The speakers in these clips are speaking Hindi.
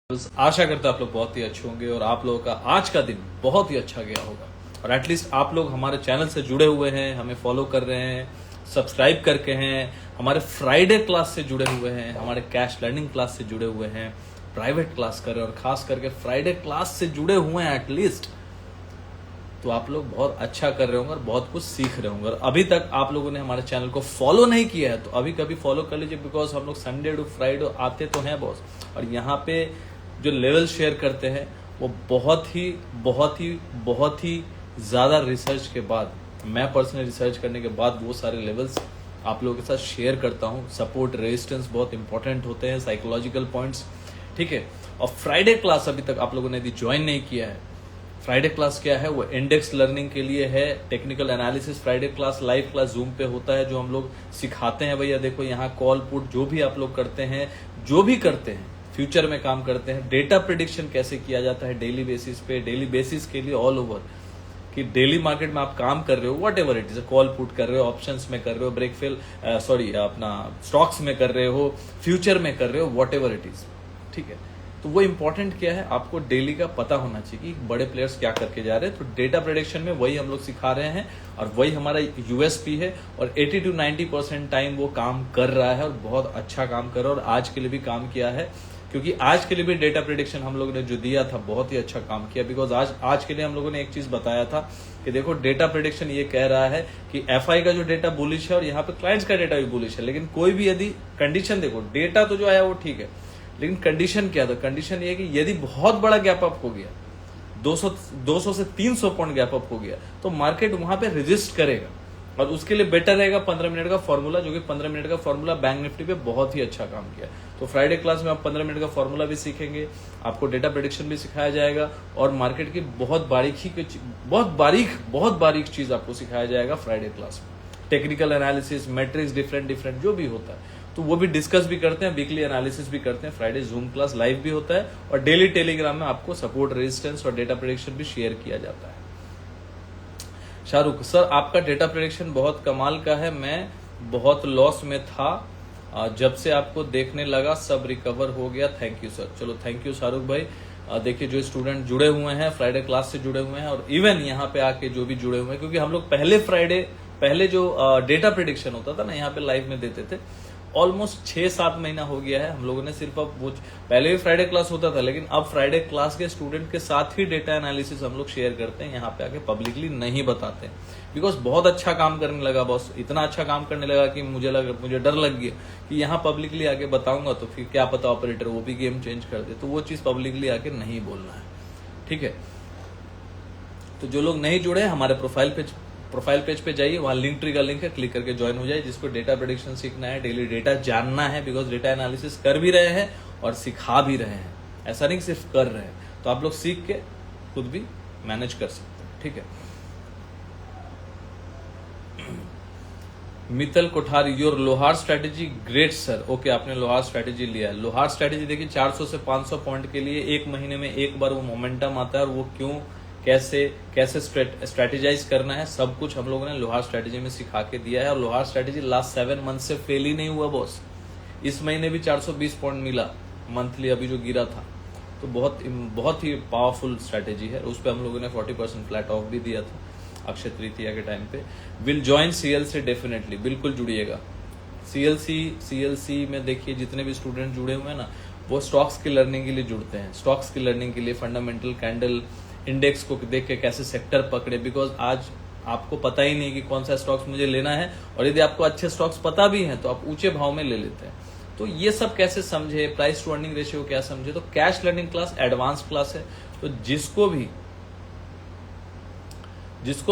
बस आशा करता आप लोग बहुत ही अच्छे होंगे और आप लोगों का आज का दिन बहुत ही अच्छा गया होगा। और एटलीस्ट आप लोग हमारे चैनल से जुड़े हुए हैं, हमें फॉलो कर रहे हैं, सब्सक्राइब करके हैं, हमारे फ्राइडे क्लास से जुड़े हुए हैं, हमारे कैश लर्निंग क्लास से जुड़े हुए हैं, प्राइवेट क्लास कर रहे हैं और खास करके फ्राइडे क्लास से जुड़े हुए हैं एटलीस्ट, तो आप लोग बहुत अच्छा कर रहे होंगे और बहुत कुछ सीख रहे होंगे। और अभी तक आप लोगों ने हमारे चैनल को फॉलो नहीं किया है तो अभी कभी फॉलो कर लीजिए, बिकॉज हम लोग संडे टू फ्राइडे आते तो हैं बॉस, और यहाँ पे जो लेवल शेयर करते हैं वो बहुत ही ज्यादा रिसर्च के बाद, मैं पर्सनल रिसर्च करने के बाद वो सारे लेवल्स आप लोगों के साथ शेयर करता हूँ। सपोर्ट, रेजिस्टेंस बहुत इंपॉर्टेंट होते हैं, साइकोलॉजिकल पॉइंट्स, ठीक है। और फ्राइडे क्लास अभी तक आप लोगों ने यदि ज्वाइन नहीं किया है, फ्राइडे क्लास क्या है, वो इंडेक्स लर्निंग के लिए है, technical analysis Friday class live class zoom पे होता है, जो हम लोग सिखाते हैं। भैया देखो यहाँ कॉल पुट जो भी आप लोग करते हैं, जो भी करते हैं फ्यूचर में काम करते हैं, डेटा प्रिडिक्शन कैसे किया जाता है डेली बेसिस पे, डेली बेसिस के लिए ऑल ओवर, कि डेली मार्केट में आप काम कर रहे हो, what ever it is, call put कर रहे हो, ऑप्शंस में कर रहे हो, ब्रेक फेल अपना स्टॉक्स में कर रहे हो, फ्यूचर में कर रहे हो, वट एवर इट इज, ठीक है। तो वो इंपॉर्टेंट क्या है, आपको डेली का पता होना चाहिए कि बड़े प्लेयर्स क्या करके जा रहे हैं। तो डेटा प्रेडिक्शन में वही हम लोग सिखा रहे हैं और वही हमारा यूएसपी है, और 80 to 90% टाइम वो काम कर रहा है और बहुत अच्छा काम कर रहा है। और आज के लिए भी काम किया है, क्योंकि आज के लिए भी डेटा प्रेडिक्शन हम लोगों ने जो दिया था बहुत ही अच्छा काम किया, बिकॉज आज के लिए हम लोगों ने एक चीज बताया था कि देखो डेटा प्रेडिक्शन ये कह रहा है कि एफआई का जो डेटा बुलिश है और यहाँ पे क्लाइंट्स का डेटा भी बुलिश है, लेकिन कोई भी यदि कंडीशन, देखो डेटा तो जो आया वो ठीक है, लेकिन कंडीशन क्या था, कंडीशन ये कि यदि बहुत बड़ा गैप अप हो गया, 200 से 300 पॉइंट गैप अप हो गया, तो मार्केट वहां पे रेजिस्ट करेगा, और उसके लिए बेटर रहेगा 15 मिनट का फॉर्मूला, जो कि 15 मिनट का फॉर्मूला बैंक निफ्टी पे बहुत ही अच्छा काम किया। तो फ्राइडे क्लास में आप 15 मिनट का फॉर्मूला भी सीखेंगे, आपको डेटा प्रेडिक्शन भी सिखाया जाएगा, और मार्केट की बहुत बारीक चीज आपको सिखाया जाएगा फ्राइडे क्लास में। टेक्निकल एनालिसिस, मैट्रिक्स, डिफरेंट जो भी होता है तो वो भी डिस्कस भी करते हैं, वीकली एनालिसिस भी करते हैं। फ्राइडे जूम क्लास लाइव भी होता है, और डेली टेलीग्राम में आपको सपोर्ट, रेजिस्टेंस और डेटा प्रेडिक्शन भी शेयर किया जाता है। शाहरुख सर, आपका डेटा प्रेडिक्शन बहुत कमाल का है, मैं बहुत लॉस में था, जब से आपको देखने लगा सब रिकवर हो गया, थैंक यू सर। चलो थैंक यू शाहरुख भाई। देखिए जो स्टूडेंट जुड़े हुए हैं फ्राइडे क्लास से जुड़े हुए हैं, और इवन यहाँ पे आके जो भी जुड़े हुए हैं, क्योंकि हम लोग पहले जो डेटा प्रेडिक्शन होता था ना यहाँ पे लाइव में देते थे, ऑलमोस्ट 6-7 महीना हो गया है। हम लोगों ने सिर्फ अब वो, पहले भी फ्राइडे क्लास होता था, लेकिन अब फ्राइडे क्लास के स्टूडेंट के साथ ही डेटा एनालिसिस हम लोग शेयर करते हैं, यहाँ पे आके पब्लिकली नहीं बताते, बिकॉज बहुत अच्छा काम करने लगा बॉस, इतना अच्छा काम करने लगा कि मुझे डर लग गया कि यहाँ पब्लिकली आके बताऊंगा तो फिर क्या पता ऑपरेटर वो भी गेम चेंज कर दे, तो वो चीज पब्लिकली आके नहीं बोलना है, ठीक है। तो जो लोग नहीं जुड़े हमारे प्रोफाइल पेज पे जाइए, वहां लिंक ट्री का लिंक है, क्लिक करके ज्वाइन हो जाए। जिसको डेटा प्रेडिक्शन सीखना है, डेली डेटा जानना है, बिकॉज डेटा एनालिसिस कर भी रहे हैं और सिखा भी रहे हैं, ऐसा नहीं सिर्फ कर रहे हैं, तो आप लोग सीख के खुद भी मैनेज कर सकते हैं, ठीक है। मित्तल कोठारी, योर लोहार स्ट्रेटेजी ग्रेट सर। ओके, आपने लोहार स्ट्रेटेजी लिया है। लोहार स्ट्रेटेजी देखिए 400 से 500 पॉइंट के लिए एक महीने में एक बार वो मोमेंटम आता है, और वो क्यों, कैसे स्ट्रेटेजाइज करना है, सब कुछ हम लोगों ने लोहार स्ट्रेटेजी में सिखा के दिया है। और लोहार स्ट्रेटेजी लास्ट 7 मंथ से फेल ही नहीं हुआ बॉस। इस महीने भी 420 पॉइंट मिला मंथली, अभी जो गिरा था, तो बहुत ही पावरफुल स्ट्रेटेजी है। उस पर हम लोगों ने 40% फ्लैट ऑफ भी दिया था अक्षय तृतीया के टाइम पे। विल ज्वाइन सीएलसी डेफिनेटली, बिल्कुल जुड़िएगा। सीएलसी में देखिए जितने भी स्टूडेंट जुड़े हुए हैं ना, वो स्टॉक्स की लर्निंग के लिए जुड़ते हैं, स्टॉक्स की लर्निंग के लिए, फंडामेंटल, कैंडल, इंडेक्स को देख के कैसे सेक्टर पकड़े, बिकॉज आज आपको पता ही नहीं कि कौन सा स्टॉक्स मुझे लेना है, और यदि आपको अच्छे स्टॉक्स पता भी हैं तो आप ऊंचे भाव में ले लेते हैं। तो ये सब कैसे समझे, प्राइस टू अर्निंग रेशियो क्या समझे, तो cash learning class advance class है। तो जिसको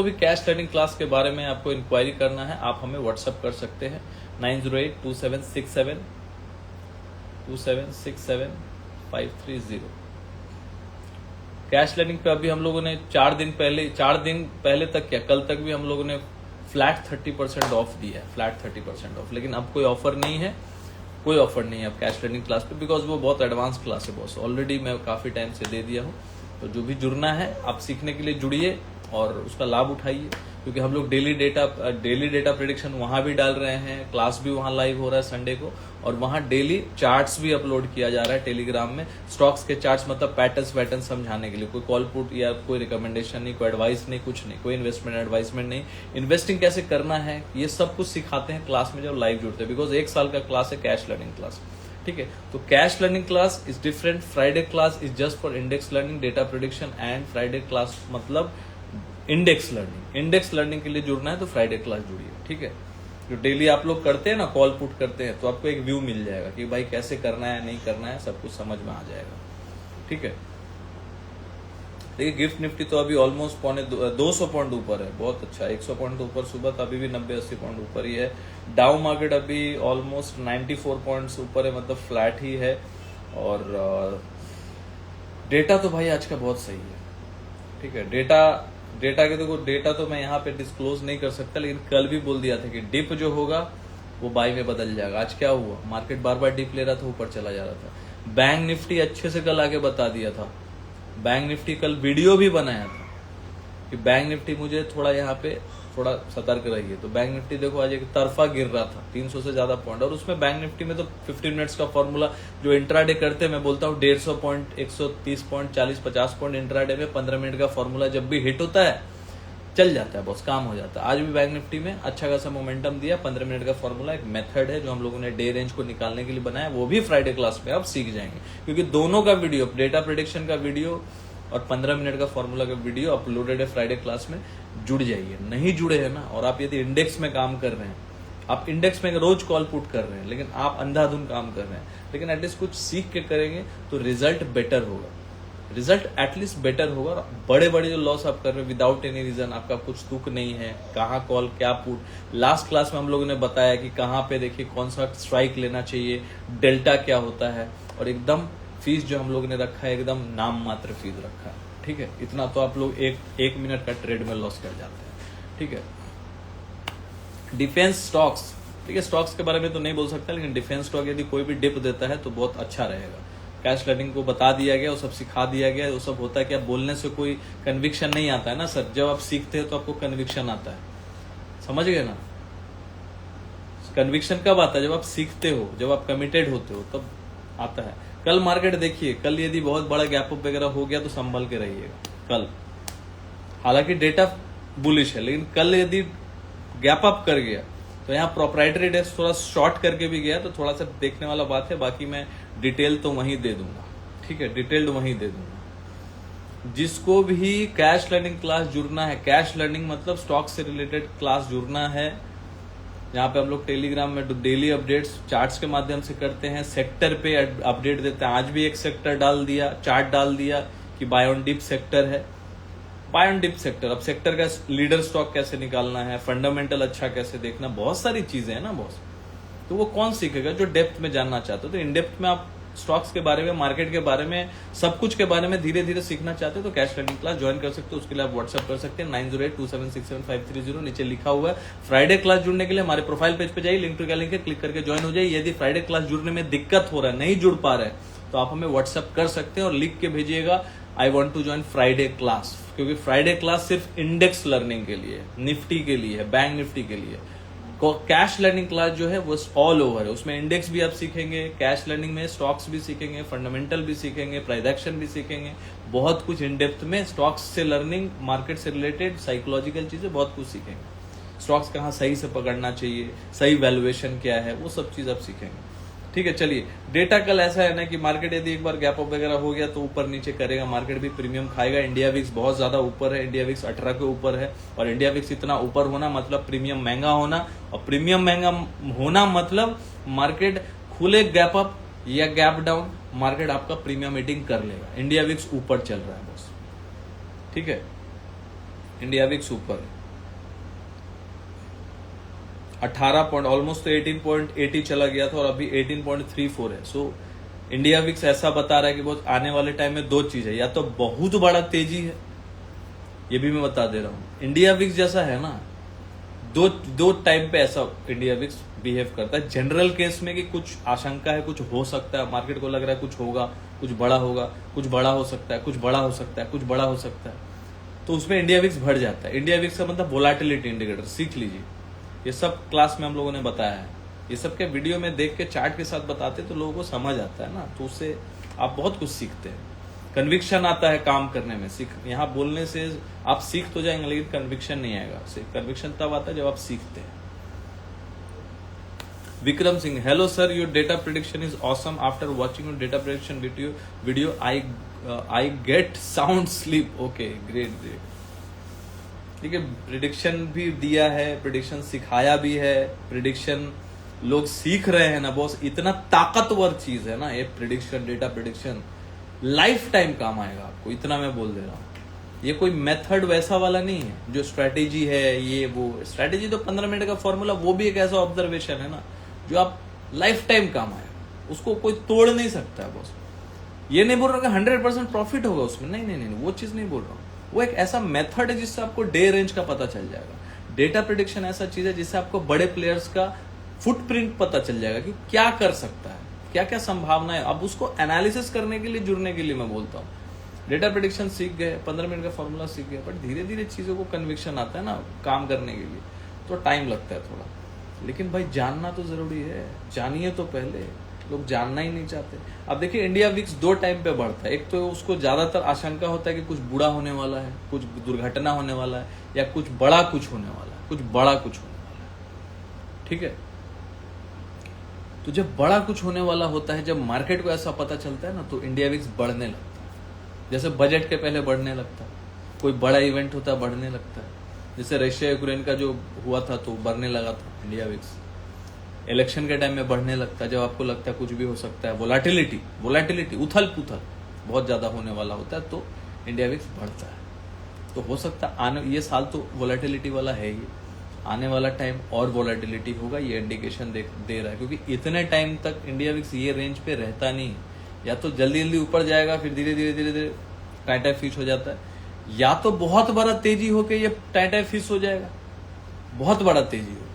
भी कैश लर्निंग क्लास के बारे में आपको इंक्वायरी करना है, आप हमें व्हाट्सएप कर सकते हैं 9082767530। कैश लर्निंग पे अभी हम लोगों ने 4 दिन पहले तक क्या, कल तक भी हम लोगों ने फ्लैट 30% ऑफ दिया है, फ्लैट 30% ऑफ। लेकिन अब कोई ऑफर नहीं है अब कैश लर्निंग क्लास पे, बिकॉज वो बहुत एडवांस क्लास है बॉस, ऑलरेडी मैं काफी टाइम से दे दिया हूँ। तो जो भी जुड़ना है आप सीखने के लिए जुड़िए और उसका लाभ उठाइए, क्योंकि हम लोग डेली डेटा प्रेडिक्शन वहां भी डाल रहे हैं, क्लास भी वहां लाइव हो रहा है संडे को, और वहां डेली चार्ट्स भी अपलोड किया जा रहा है टेलीग्राम में। स्टॉक्स के चार्ट्स मतलब पैटर्न समझाने के लिए, कोई कॉल पुट या कोई रिकमेंडेशन नहीं, कोई एडवाइस नहीं, कुछ नहीं, कोई इन्वेस्टमेंट एडवाइसमेंट नहीं, इन्वेस्टिंग कैसे करना है ये सब कुछ सिखाते हैं क्लास में जब लाइव जुड़ते हैं। बिकॉज 1 साल का क्लास है कैश लर्निंग क्लास, ठीक है। तो cash learning class is different, Friday class is just for index learning, data prediction, and Friday class मतलब इंडेक्स लर्निंग। इंडेक्स लर्निंग के लिए जुड़ना है तो फ्राइडे क्लास जुड़िए, ठीक है। जो डेली आप लोग करते हैं ना, कॉल पुट करते हैं, तो आपको एक व्यू मिल जाएगा कि भाई कैसे करना है, नहीं करना है, सब कुछ समझ में आ जाएगा, ठीक है। देखिए गिफ्ट निफ्टी तो अभी ऑलमोस्ट 200 पॉइंट ऊपर है, बहुत अच्छा, 100 पॉइंट ऊपर सुबह था, अभी भी 90-80 पॉइंट ऊपर ही है। डाउ मार्केट अभी ऑलमोस्ट 94 पॉइंट्स ऊपर है, मतलब फ्लैट ही है। और डेटा तो भाई आज का बहुत सही है, ठीक है। डेटा के देखो, डेटा तो मैं यहाँ पे डिस्क्लोज नहीं कर सकता, लेकिन कल भी बोल दिया था कि डिप जो होगा वो बाई में बदल जाएगा। आज क्या हुआ, मार्केट बार बार डिप ले रहा था, ऊपर चला जा रहा था। बैंक निफ्टी अच्छे से कल आगे बता दिया था, बैंक निफ्टी कल वीडियो भी बनाया था कि बैंक निफ्टी मुझे थोड़ा यहाँ पे थोड़ा सतर्क रहिए। तो बैंक निफ्टी देखो आज एक तरफा गिर रहा था 300 से ज्यादा पॉइंट, और उसमें बैंक निफ्टी में तो 15 मिनट्स का फॉर्मूला जो इंट्राडे करते हैं, मैं बोलता हूँ 150 पॉइंट, 130 पॉइंट, 40-50 पॉइंट इंट्राडे में 15 मिनट का फॉर्मूला जब भी हिट होता है चल जाता है, बॉस काम हो जाता है। आज भी बैंक निफ्टी में अच्छा खासा मोमेंटम दिया। 15 मिनट का फॉर्मूला एक मेथड है जो हम लोगों ने डे रेंज को निकालने के लिए बनाया, वो भी फ्राइडे क्लास में आप सीख जाएंगे, क्योंकि दोनों का वीडियो, डेटा प्रेडिक्शन का वीडियो और 15 मिनट का फॉर्मूला का वीडियो अपलोडेड है फ्राइडे क्लास में। जुड़ जाइए, नहीं जुड़े हैं ना, और आप यदि इंडेक्स में काम कर रहे हैं, आप इंडेक्स में रोज कॉल पुट कर रहे हैं, लेकिन आप अंधाधुन काम कर रहे हैं, लेकिन एटलीस्ट कुछ सीख के करेंगे तो रिजल्ट बेटर होगा, रिजल्ट एटलीस्ट बेटर होगा। और बड़े बड़े जो लॉस आप कर रहे हैं विदाउट एनी रीजन, आपका कुछ तुक नहीं है, कहाँ कॉल क्या पुट, लास्ट क्लास में हम लोगों ने बताया कि कहाँ पे देखिए कौन सा स्ट्राइक लेना चाहिए, डेल्टा क्या होता है, और एकदम फीस जो हम लोग ने रखा है एकदम नाम मात्र फीस रखा है, ठीक है। इतना तो आप लोग एक मिनट का ट्रेड में लॉस कर जाते हैं, ठीक है। डिफेंस स्टॉक्स, ठीक है, स्टॉक्स के बारे में तो नहीं बोल सकता, लेकिन डिफेंस स्टॉक यदि कोई भी डिप देता है तो बहुत अच्छा रहेगा। कैश लर्निंग को बता दिया गया, वो सब सिखा दिया गया, वो सब होता है कि आप बोलने से कोई कन्विक्शन नहीं आता है ना सर, जब आप सीखते हैं तो आपको कन्विक्शन आता है, समझ गए ना। कन्विक्शन कब आता है, जब आप सीखते हो, जब आप कमिटेड होते हो, तब आता है। कल मार्केट देखिए, कल यदि बहुत बड़ा गैप अप वगैरह हो गया तो संभल के रहिएगा कल, हालांकि डेटा बुलिश है, लेकिन कल यदि गैप अप कर गया तो यहाँ प्रोप्राइटरी डेस्क थोड़ा शॉर्ट करके भी गया तो थोड़ा सा देखने वाला बात है। बाकी मैं डिटेल तो वहीं दे दूंगा, ठीक है, डिटेल्ड वहीं दे दूंगा। जिसको भी कैश लर्निंग क्लास जुड़ना है, कैश लर्निंग मतलब स्टॉक से रिलेटेड क्लास जुड़ना है, यहाँ पे हम लोग टेलीग्राम में डेली अपडेट्स चार्ट्स के माध्यम से करते हैं, सेक्टर पे अपडेट देते हैं। आज भी एक सेक्टर डाल दिया, चार्ट डाल दिया कि बाय ऑन डिप सेक्टर है, बाय ऑन डिप सेक्टर। अब सेक्टर का लीडर स्टॉक कैसे निकालना है, फंडामेंटल अच्छा कैसे देखना, बहुत सारी चीजें हैं ना बॉस। तो वो कौन सीखेगा जो डेप्थ में जानना चाहते हो। तो इन डेप्थ में आप स्टॉक्स के बारे में, मार्केट के बारे में, सब कुछ के बारे में धीरे धीरे सीखना चाहते हो तो कैश लर्निंग क्लास ज्वाइन कर सकते हो। उसके लिए आप व्हाट्सअप कर सकते हैं 9082767530, नीचे लिखा हुआ है। फ्राइडे क्लास जुड़ने के लिए हमारे प्रोफाइल पेज पे जाइए, लिंक टू क्या लिंक है, क्लिक करके ज्वाइन हो जाइए। यदि फ्राइडे क्लास जुड़ने में दिक्कत हो रहा है, नहीं जुड़ पा रहे तो आप हमें व्हाट्सअप कर सकते हैं और लिख के भेजिएगा I want to join Friday class, क्योंकि फ्राइडे क्लास सिर्फ इंडेक्स लर्निंग के लिए, निफ्टी के लिए है, बैंक निफ्टी के लिए। कैश लर्निंग क्लास जो है वो ऑल ओवर है, उसमें इंडेक्स भी आप सीखेंगे, कैश लर्निंग में स्टॉक्स भी सीखेंगे, फंडामेंटल भी सीखेंगे, प्राइस एक्शन भी सीखेंगे, बहुत कुछ इन डेप्थ में स्टॉक्स से लर्निंग, मार्केट से रिलेटेड साइकोलॉजिकल चीजें बहुत कुछ सीखेंगे। स्टॉक्स कहाँ सही से पकड़ना चाहिए, सही वैल्यूएशन क्या है, वो सब चीज आप सीखेंगे, ठीक है। चलिए, डेटा कल ऐसा है ना कि मार्केट यदि एक बार गैप अप वगैरह हो गया तो ऊपर नीचे करेगा, मार्केट भी प्रीमियम खाएगा। इंडिया विक्स बहुत ज्यादा ऊपर है, इंडिया विक्स 18 के ऊपर है, और इंडिया विक्स इतना ऊपर होना मतलब प्रीमियम महंगा होना, और प्रीमियम महंगा होना मतलब मार्केट खुले गैप अप या गैप डाउन, मार्केट आपका प्रीमियम मीटिंग कर लेगा। इंडिया विक्स ऊपर चल रहा है बस, ठीक है, इंडिया विक्स ऊपर है 18 पॉइंट, ऑलमोस्ट तो 18.80 चला गया था और अभी 18.34 है। सो इंडिया विक्स ऐसा बता रहा है कि बहुत आने वाले टाइम में दो चीज है, या तो बहुत बड़ा तेजी है, ये भी मैं बता दे रहा हूं, इंडिया विक्स जैसा है ना, दो टाइम पे ऐसा इंडिया विक्स बिहेव करता है। जनरल केस में कि कुछ आशंका है, कुछ हो सकता है, मार्केट को लग रहा है कुछ होगा, कुछ बड़ा होगा, कुछ बड़ा हो सकता है, कुछ बड़ा हो सकता है, कुछ बड़ा हो सकता है, तो उसमें इंडिया विक्स बढ़ जाता है। इंडिया विक्स का मतलब वोलेटिलिटी इंडिकेटर, सीख लीजिए। ये सब क्लास में हम लोगों ने बताया है। ये सब के वीडियो में देख के चार्ट के साथ बताते तो लोगों को समझ आता है ना, तो उससे आप बहुत कुछ सीखते हैं। कन्विक्शन आता है काम करने में। यहाँ बोलने से आप सीख तो जाएंगे लेकिन कन्विक्शन नहीं आएगा। कन्विक्शन तब आता है जब आप सीखते हैं। Vikram Singh, hello sir, your data prediction is awesome. After watching your data prediction video I get sound sleep. Okay, great great. ठीक है, प्रिडिक्शन भी दिया है, प्रिडिक्शन सिखाया भी है, प्रिडिक्शन लोग सीख रहे हैं ना बॉस। इतना ताकतवर चीज है ना ये prediction, data prediction, life time काम आएगा आपको, इतना मैं बोल दे रहा हूँ। ये कोई मेथड वैसा वाला नहीं है जो स्ट्रेटेजी है ये वो। स्ट्रेटेजी तो 15 मिनट का फॉर्मूला, वो भी एक ऐसा ऑब्जर्वेशन है ना जो आप लाइफ टाइम काम आएगा, उसको कोई तोड़ नहीं सकता है बॉस। ये नहीं बोल रहा कि 100% प्रॉफिट होगा उसमें, नहीं नहीं नहीं, वो चीज नहीं बोल रहा हूँ। वो एक ऐसा मेथड है जिससे आपको डे रेंज का पता चल जाएगा। डेटा प्रिडिक्शन ऐसा चीज है जिससे आपको बड़े प्लेयर्स का फुटप्रिंट पता चल जाएगा कि क्या कर सकता है, क्या क्या संभावना है। अब उसको एनालिसिस करने के लिए, जुड़ने के लिए मैं बोलता हूँ। डेटा प्रिडिक्शन सीख गए, 15 मिनट का फॉर्मूला सीख गए, बट धीरे धीरे चीजों को कन्विक्शन आता है ना काम करने के लिए, तो टाइम लगता है थोड़ा। लेकिन भाई जानना तो जरूरी है, जानिए तो पहले। लोग जानना ही नहीं चाहते। अब देखिए इंडिया विक्स 2 टाइम पे बढ़ता है। एक तो उसको ज्यादातर आशंका होता है कि कुछ बुरा होने वाला है, कुछ दुर्घटना होने वाला है, या कुछ बड़ा कुछ होने वाला है, कुछ बड़ा कुछ होने वाला है। ठीक है, तो जब बड़ा कुछ होने वाला होता है, जब मार्केट को ऐसा पता चलता है ना, तो इंडिया विक्स बढ़ने लगता है। जैसे बजट के पहले बढ़ने लगता है, कोई बड़ा इवेंट होता है बढ़ने लगता है। जैसे रशिया यूक्रेन का जो हुआ था तो बढ़ने लगा था इंडिया विक्स। इलेक्शन के टाइम में बढ़ने लगता है, जब आपको लगता है कुछ भी हो सकता है। वोलेटिलिटी उथल पुथल बहुत ज्यादा होने वाला होता है, तो इंडिया विक्स बढ़ता है। तो हो सकता है ये साल तो वोलेटिलिटी वाला है ही, आने वाला टाइम और वोलेटिलिटी होगा, ये इंडिकेशन दे रहा है। क्योंकि इतने टाइम तक इंडिया विक्स ये रेंज पे रहता नहीं, या तो जल्दी जल्दी ऊपर जाएगा फिर धीरे धीरे धीरे धीरे टाइटा फिश हो जाता है, या तो बहुत बड़ा तेजी होके ये टाइटा फिश हो जाएगा, बहुत बड़ा तेजी होगा।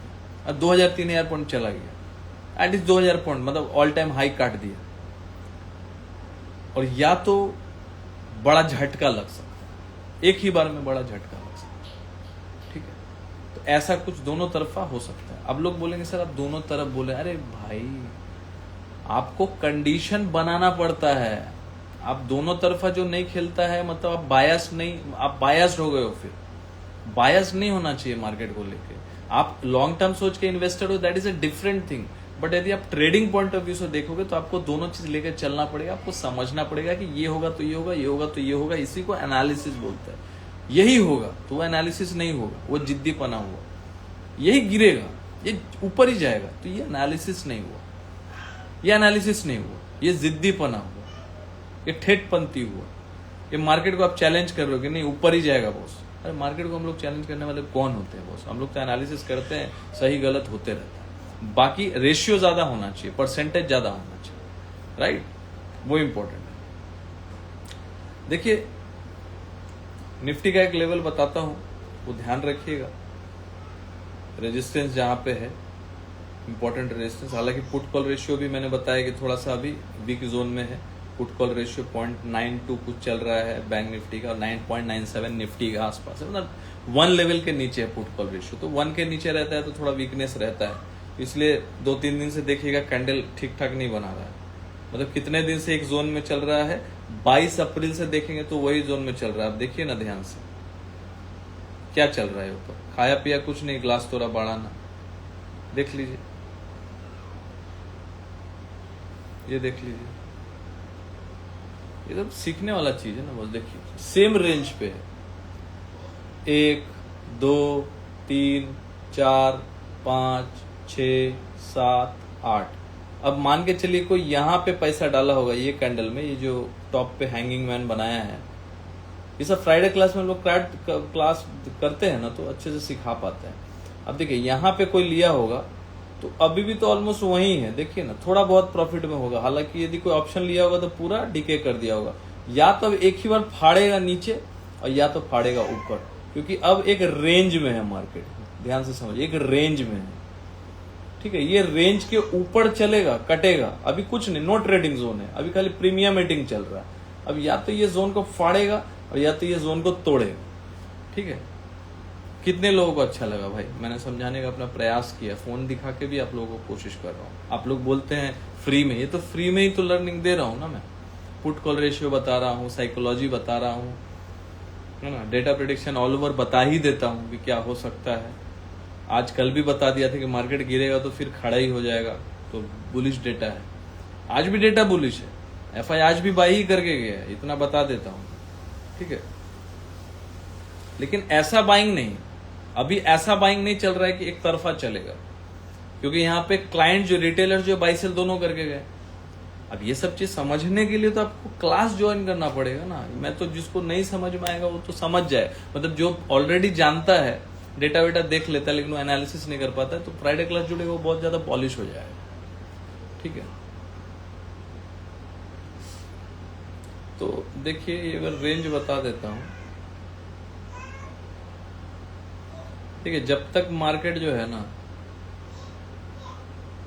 अब 2000-3000 पॉइंट चला गया, एटलीस्ट 2000 पॉइंट, मतलब ऑल टाइम हाई काट दिया। और या तो बड़ा झटका लग सकता है, एक ही बार में बड़ा झटका लग सकता है। ठीक है, तो ऐसा कुछ दोनों तरफा हो सकता है। अब लोग बोलेंगे सर आप दोनों तरफ बोले, अरे भाई आपको कंडीशन बनाना पड़ता है। आप दोनों तरफा जो नहीं खेलता है, मतलब आप बायस्ड हो गए हो। फिर बायस नहीं होना चाहिए मार्केट को लेके। आप लॉन्ग टर्म सोच के इन्वेस्टर हो, that is a different thing. But यदि आप ट्रेडिंग पॉइंट ऑफ व्यू से देखोगे तो आपको दोनों चीज लेकर चलना पड़ेगा। आपको समझना पड़ेगा कि ये होगा तो ये होगा, ये होगा तो ये होगा। इसी को एनालिसिस बोलते हैं। यही होगा तो वो एनालिसिस नहीं होगा, वो जिद्दीपना हुआ। यही गिरेगा, ये ऊपर ही जाएगा, तो ये एनालिसिस नहीं हुआ, ये एनालिसिस नहीं हुआ, ये जिद्दीपना हुआ, ये ठेठपंथी हुआ। ये मार्केट को आप चैलेंज कर रहे हो कि नहीं ऊपर ही जाएगा बॉस। अरे मार्केट को हम लोग चैलेंज करने वाले कौन होते हैं बॉस? हम लोग तो एनालिसिस करते हैं, सही गलत होते रहता है। बाकी रेशियो ज्यादा होना चाहिए, परसेंटेज ज्यादा होना चाहिए, राइट? वो इंपॉर्टेंट है। देखिए निफ्टी का एक लेवल बताता हूं, वो ध्यान रखिएगा। रेजिस्टेंस जहां पे है, इंपॉर्टेंट रेजिस्टेंस। हालांकि पुट कॉल रेशियो भी मैंने बताया कि थोड़ा सा अभी वीक जोन में है। पुट कॉल रेशियो 0.92 कुछ चल रहा है बैंक निफ्टी का, और 9.97 निफ्टी के आसपास है। मतलब 1 लेवल के नीचे है पुट कॉल रेशियो। तो 1 के नीचे रहता है तो थोड़ा वीकनेस रहता है, इसलिए 2-3 दिन से देखिएगा कैंडल ठीक ठाक नहीं बना रहा है। मतलब कितने दिन से एक जोन में चल रहा है, 22 अप्रैल से देखेंगे तो वही जोन में चल रहा है। आप देखिए ना ध्यान से क्या चल रहा है ऊपर। खाया पिया कुछ नहीं, ग्लास थोड़ा बढ़ाना, देख लीजिए, ये देख लीजिए। ये सब सीखने वाला चीज है ना बस। देखिए सेम रेंज पे है, 1 2 3 4 5 6 7 8। अब मान के चलिए कोई यहाँ पे पैसा डाला होगा ये कैंडल में, ये जो टॉप पे हैंगिंग मैन बनाया है। ये सब फ्राइडे क्लास में हम लोग क्लास करते हैं ना, तो अच्छे से सिखा पाते हैं। अब देखिए यहाँ पे कोई लिया होगा तो अभी भी तो ऑलमोस्ट वही है। देखिए ना थोड़ा बहुत प्रॉफिट में होगा। हालांकि यदि कोई ऑप्शन लिया होगा तो पूरा डीके कर दिया होगा। या तो एक ही बार फाड़ेगा नीचे और या तो फाड़ेगा ऊपर, क्योंकि अब एक रेंज में है मार्केट। ध्यान से समझिए, एक रेंज में है। ठीक है, ये रेंज के ऊपर चलेगा, कटेगा, अभी कुछ नहीं, नो ट्रेडिंग जोन है, अभी खाली प्रीमियम मीटिंग चल रहा है। अब या तो ये जोन को फाड़ेगा और या तो ये जोन को तोड़ेगा। ठीक है, कितने लोगों को अच्छा लगा भाई, मैंने समझाने का अपना प्रयास किया, फोन दिखा के भी आप लोगों को कोशिश कर रहा हूँ। आप लोग बोलते हैं फ्री में, ये तो फ्री में ही तो लर्निंग दे रहा हूँ ना मैं। पुट कॉल रेशियो बता रहा हूँ, साइकोलॉजी बता रहा हूँ, है ना, डेटा प्रेडिक्शन ऑल ओवर बता ही देता हूँ कि क्या हो सकता है। आज कल भी बता दिया था कि मार्केट गिरेगा तो फिर खड़ा ही हो जाएगा, तो बुलिश डेटा है। आज भी डेटा बुलिश है, एफआई आज भी बाई ही करके गया है, इतना बता देता हूँ। ठीक है, लेकिन ऐसा बाइंग नहीं, अभी ऐसा बाइंग नहीं चल रहा है कि एक तरफा चलेगा, क्योंकि यहाँ पे क्लाइंट जो रिटेलर जो बाई सेल दोनों करके गए। अब ये सब चीज समझने के लिए तो आपको क्लास ज्वाइन करना पड़ेगा ना। मैं तो जिसको नहीं समझ में आएगा वो तो समझ जाए, मतलब जो ऑलरेडी जानता है, डेटा वेटा देख लेता है लेकिन वो एनालिसिस नहीं कर पाता है, तो फ्राइडे क्लास जुड़ेगा, वो बहुत ज्यादा पॉलिश हो जाएगा। ठीक है, तो देखिए ये अगर रेंज बता देता हूं, ठीक है, जब तक मार्केट जो है ना,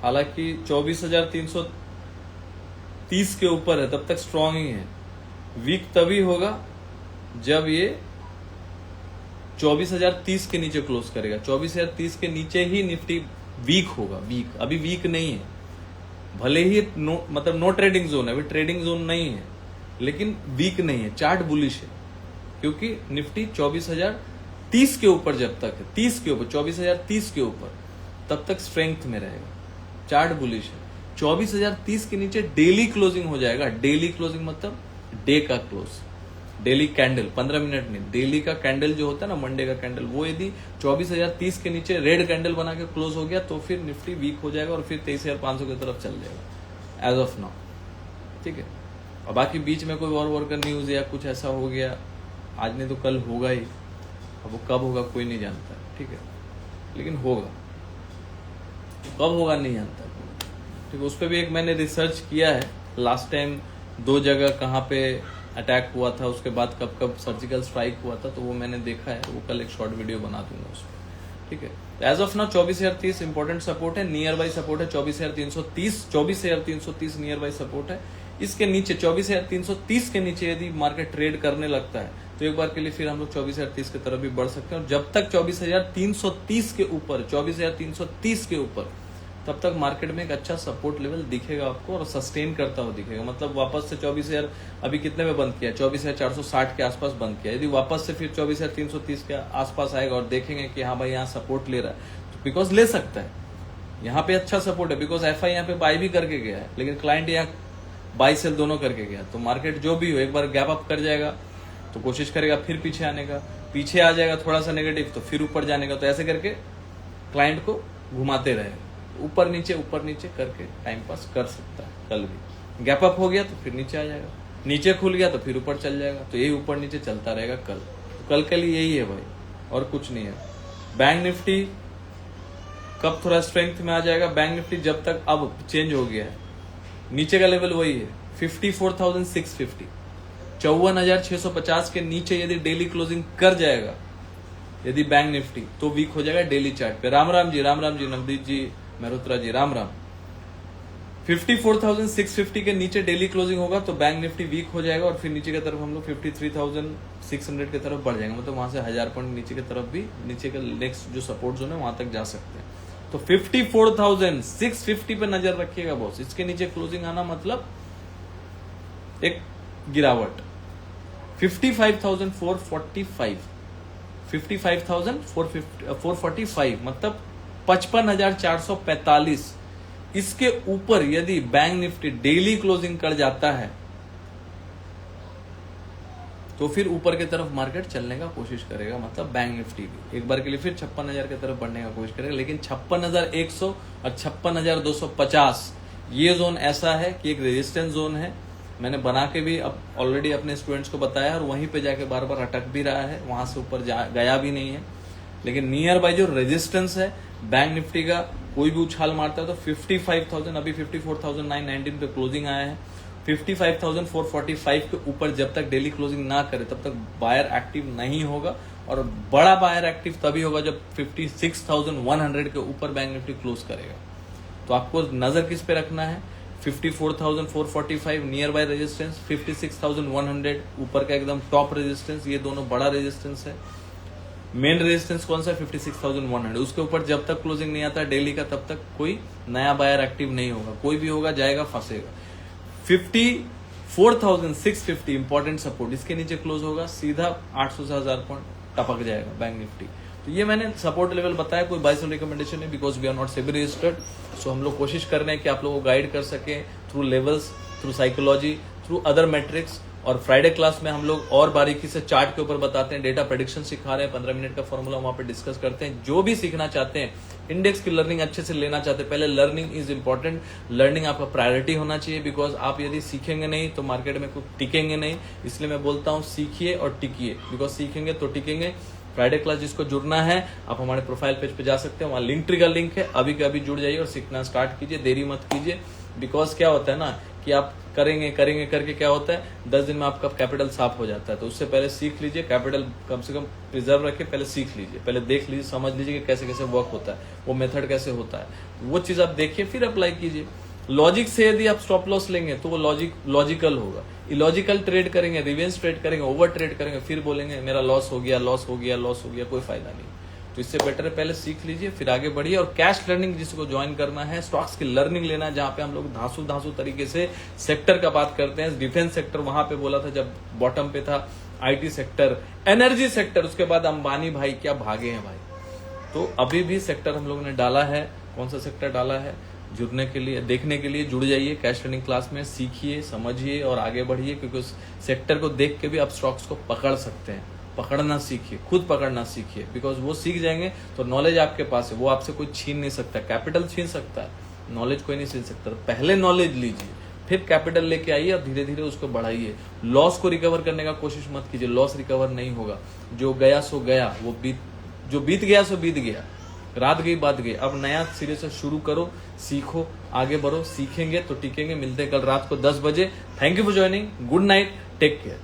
हालांकि 24,330 के ऊपर है, तब तक स्ट्रांग ही है। वीक तभी होगा जब ये 24,030 के नीचे क्लोज करेगा। 24,030 के नीचे ही निफ्टी वीक होगा। वीक अभी वीक नहीं है, भले ही मतलब नो ट्रेडिंग जोन है, अभी ट्रेडिंग जोन नहीं है, लेकिन वीक नहीं है, चार्ट बुलिश है, क्योंकि निफ्टी 24,030 के ऊपर जब तक है, 30 के ऊपर, 24,030 के ऊपर, तब तक स्ट्रेंथ में रहेगा, चार्ट बुलिश है। 24,030 के नीचे डेली क्लोजिंग हो जाएगा। डेली क्लोजिंग मतलब डे का क्लोज, डेली कैंडल, 15 मिनट नहीं, डेली का कैंडल जो होता है ना, मंडे का कैंडल, वो यदि 24,030 के नीचे रेड कैंडल बना के क्लोज हो गया तो फिर निफ्टी वीक हो जाएगा और फिर 23,500 की तरफ चल जाएगा एज ऑफ नाउ। ठीक है, और बाकी बीच में कोई और का न्यूज या कुछ ऐसा हो गया, आज नहीं तो कल होगा ही, अब वो कब होगा कोई नहीं जानता। ठीक है, लेकिन होगा, कब होगा नहीं जानता। ठीक है, उस पर भी एक मैंने रिसर्च किया है, लास्ट टाइम 2 जगह कहाँ पे अटैक हुआ था, उसके बाद कब कब सर्जिकल स्ट्राइक हुआ था, तो वो मैंने देखा है, वो कल एक शॉर्ट वीडियो बना दूंगा उस पर। ठीक है, as of now 24,030 important support है, नियर बाई सपोर्ट है 24,330, 24,330 नियर बाई सपोर्ट है। इसके नीचे 24,330 के नीचे यदि मार्केट ट्रेड करने लगता है तो एक बार के लिए फिर हम लोग 24,030 की तरफ भी बढ़ सकते हैं। और जब तक 24,330 के ऊपर, 24,330 के ऊपर, तब तक मार्केट में एक अच्छा सपोर्ट लेवल दिखेगा आपको और सस्टेन करता हुआ दिखेगा। मतलब वापस से 24,000 अभी कितने में बंद किया, 24,460 के आसपास बंद किया, यदि वापस से फिर 24,330 के आसपास आएगा और देखेंगे कि हाँ भाई यहाँ सपोर्ट ले रहा है, तो बिकॉज ले सकता है, यहाँ पे अच्छा सपोर्ट है, बिकॉज एफआई यहाँ पे बाई भी करके गया है, लेकिन क्लाइंट यहाँ बाई सेल दोनों करके गया। तो मार्केट जो भी हो, एक बार गैप अप कर जाएगा तो कोशिश करेगा फिर पीछे आने का, पीछे आ जाएगा थोड़ा सा नेगेटिव तो फिर ऊपर जाने का। तो ऐसे करके क्लाइंट को घुमाते रहेगा, ऊपर नीचे करके टाइम पास कर सकता है। कल भी गैप अप हो गया तो फिर नीचे आ जाएगा, नीचे खुल गया तो फिर ऊपर चल जाएगा, तो यही ऊपर नीचे चलता रहेगा कल। तो कल के लिए यही है भाई, और कुछ नहीं है। बैंक निफ्टी कब थोड़ा स्ट्रेंथ में आ जाएगा, बैंक निफ्टी जब तक अब चेंज हो गया है, नीचे का लेवल वही है 54,650, 54,650 के नीचे यदि डेली क्लोजिंग कर जाएगा यदि बैंक निफ्टी, तो वीक हो जाएगा डेली चार्ट पे। राम राम जी नवदीप जी, मेहरोत्रा जी, राम राम। 54,650 के नीचे डेली क्लोजिंग होगा तो बैंक निफ्टी वीक हो जाएगा और फिर नीचे की तरफ हम लोग 53,600 की तरफ बढ़ जाएंगे। मतलब वहां से 1000 पॉइंट नीचे की तरफ भी, नीचे का नेक्स्ट जो सपोर्ट जोन है वहां तक जा सकते हैं। तो 54,650 पे नजर रखिएगा बॉस। इसके नीचे क्लोजिंग आना मतलब एक गिरावट। 55,445, 55,445 मतलब 55,445। इसके ऊपर यदि बैंक निफ्टी डेली क्लोजिंग कर जाता है तो फिर ऊपर की तरफ मार्केट चलने का कोशिश करेगा। मतलब बैंक निफ्टी भी एक बार के लिए फिर 56,000 की तरफ बढ़ने का कोशिश करेगा। लेकिन 56,100 और 56,250 ये जोन ऐसा है कि एक रेजिस्टेंस जोन है। मैंने बना के भी अब ऑलरेडी अपने स्टूडेंट्स को बताया और वहीं पे जाके बार बार अटक भी रहा है, वहां से ऊपर गया भी नहीं है। लेकिन नियर बाय जो रेजिस्टेंस है बैंक निफ्टी का, कोई भी उछाल मारता है तो 55,000, अभी 54,919 पे क्लोजिंग आया है। 55,445 के ऊपर जब तक डेली क्लोजिंग ना करे तब तक बायर एक्टिव नहीं होगा। और बड़ा बायर एक्टिव तभी होगा जब 56,100 के ऊपर बैंक निफ्टी क्लोज करेगा। तो आपको नजर किस पे रखना है, 54,445 नियर बाय रेजिस्टेंस, 56,100 ऊपर का एकदम टॉप रेजिस्टेंस, ये दोनों बड़ा रेजिस्टेंस है। मेन रेजिस्टेंस कौन सा है, 56,100, उसके ऊपर जब तक क्लोजिंग नहीं आता डेली का तब तक कोई नया बायर एक्टिव नहीं होगा, कोई भी होगा जाएगा फंसेगा। 54,650 इंपॉर्टेंट सपोर्ट, इसके नीचे क्लोज होगा सीधा 800 से 1000 पॉइंट टपक जाएगा बैंक निफ्टी। तो ये मैंने सपोर्ट लेवल बताया, कोई बाय सेल रिकमेंडेशन है because we are not SEBI registered. So हम लोग कोशिश कर रहे हैं कि आप लोगों को गाइड कर सके through levels, through psychology, through other matrix. और फ्राइडे क्लास में हम लोग और बारीकी से चार्ट के ऊपर बताते हैं, डेटा प्रेडिक्शन सिखा रहे हैं, 15 मिनट का फॉर्मूला वहां पे डिस्कस करते हैं। जो भी सीखना चाहते हैं, इंडेक्स की लर्निंग अच्छे से लेना चाहते हैं, पहले लर्निंग इज इंपॉर्टेंट, लर्निंग आपका प्रायोरिटी होना चाहिए बिकॉज आप यदि सीखेंगे नहीं तो मार्केट में कुछ टिकेंगे नहीं। इसलिए मैं बोलता हूँ सीखिए और टिकिए, बिकॉज सीखेंगे तो टिकेंगे। फ्राइडे क्लास जिसको जुड़ना है आप हमारे प्रोफाइल पेज पे जा सकते हैं, वहां लिंक ट्री का लिंक है, अभी के अभी जुड़ जाइए और सीखना स्टार्ट कीजिए, देरी मत कीजिए। बिकॉज क्या होता है ना कि आप करेंगे करके क्या होता है 10 दिन में आपका कैपिटल साफ हो जाता है। तो उससे पहले सीख लीजिए, कैपिटल कम से कम प्रिजर्व रखिए, पहले सीख लीजिए, पहले देख लीजिए, समझ लीजिए कि कैसे कैसे वर्क होता है, वो मेथड कैसे होता है, वो चीज आप देखिए फिर अप्लाई कीजिए। लॉजिक से यदि आप स्टॉप लॉस लेंगे तो वो लॉजिकल होगा। इलॉजिकल ट्रेड करेंगे, रिवेंज ट्रेड करेंगे, ओवर ट्रेड करेंगे, फिर बोलेंगे मेरा लॉस हो गया, कोई फायदा नहीं। तो इससे बेटर है पहले सीख लीजिए फिर आगे बढ़िए। और कैश लर्निंग जिसको ज्वाइन करना है, स्टॉक्स की लर्निंग लेना है, जहां पे हम लोग धांसू तरीके से सेक्टर का बात करते हैं। डिफेंस सेक्टर वहां पे बोला था जब बॉटम पे था, आईटी सेक्टर, एनर्जी सेक्टर, उसके बाद अंबानी भाई क्या भागे हैं भाई। तो अभी भी सेक्टर हम लोगों ने डाला है, कौन सा सेक्टर डाला है, जुड़ने के लिए, देखने के लिए जुड़ जाइए कैश लर्निंग क्लास में, सीखिए, समझिए और आगे बढ़िए। क्योंकि उस सेक्टर को देख के भी आप स्टॉक्स को पकड़ सकते हैं। पकड़ना सीखिए, खुद पकड़ना सीखिए, बिकॉज वो सीख जाएंगे तो नॉलेज आपके पास है, वो आपसे कोई छीन नहीं सकता। कैपिटल छीन सकता है, नॉलेज कोई नहीं छीन सकता। तो पहले नॉलेज लीजिए, फिर कैपिटल लेके आइए और धीरे धीरे उसको बढ़ाइए। लॉस को रिकवर करने का कोशिश मत कीजिए, लॉस रिकवर नहीं होगा। जो गया सो गया, जो बीत गया सो बीत गया, रात गई बात गई। अब नया सिरे से शुरू करो, सीखो, आगे बढ़ो, सीखेंगे तो टिकेंगे। मिलते हैं कल रात को 10 बजे। Thank you for joining, good night, take care.